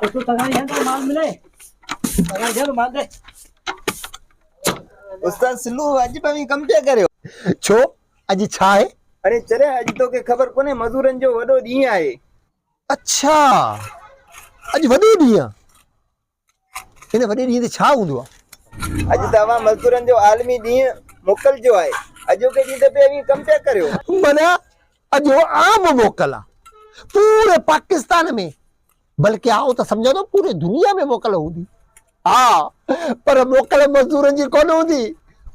तू तगारी है तो माल मिले तगारी है तो माल दे उस्ताद सिल्लू अज पवी कम पिया करियो छो अॼु छा आहे? अरे चरे अज तो के खबर कोने मजूरन जो वडो दी आहे। अच्छा अॼु वॾो ॾींहुं आहे। हिन वॾे ॾींहं ते छा हूंदो आहे? अज तवा मजदूरन जो आलमी दी मोकल जो आहे। अजो के दी ते पे कम पिया करियो माना अॼु आम मोकल आहे पूरे पाकिस्तान में, बल्कि आओ तो समझो तो पूरे दुनिया में मोकल हूंदी। हाँ पर मोकल मजदूरनि जी कोन हूंदी,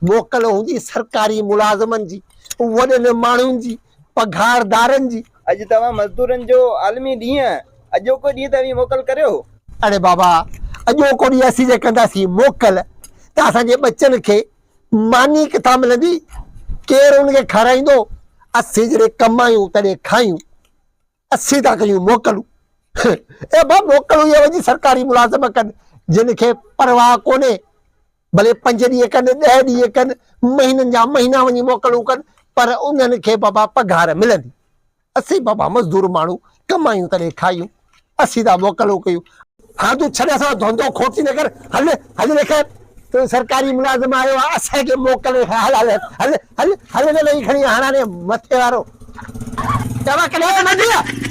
मोकल हूंदी सरकारी मुलाज़मनि जी, वॾनि माण्हुनि जी, पघारदारनि जी। अज तवा मजदूरन जो आलमी दी अजो को दी तवी मोकल करियो। अरे बाबा अॼो को ॾींहुं असीं जे कंदासीं मोकल त असांजे बच्चनि खे मानी किथां मिलंदी, केरु उनखे खाराईंदो? असीं जॾहिं कमायूं तॾहिं खायूं, असीं था कयूं मोकलूं। ए बा मोकलूं इहे वञी सरकारी मुलाज़िम कनि जिन खे परवाह कोन्हे, भले 5 ॾींहं कनि 10 ॾींहं कनि, महीननि जा महीना वञी मोकलूं कनि, पर उन्हनि खे बाबा पघार मिलंदी। असीं बाबा मज़दूर माण्हू कमायूं तॾहिं खायूं, असीं था मोकलूं कयूं। हाँ तूं छॾ असां धंधो खोटी न कर, हल हल ॾेखार तो सरकारी मुलाज़िम आयो आहे असांखे मोकल। हल हल हल हल हल न खणी हाणे मथे वारो तव्हां कॾहिं न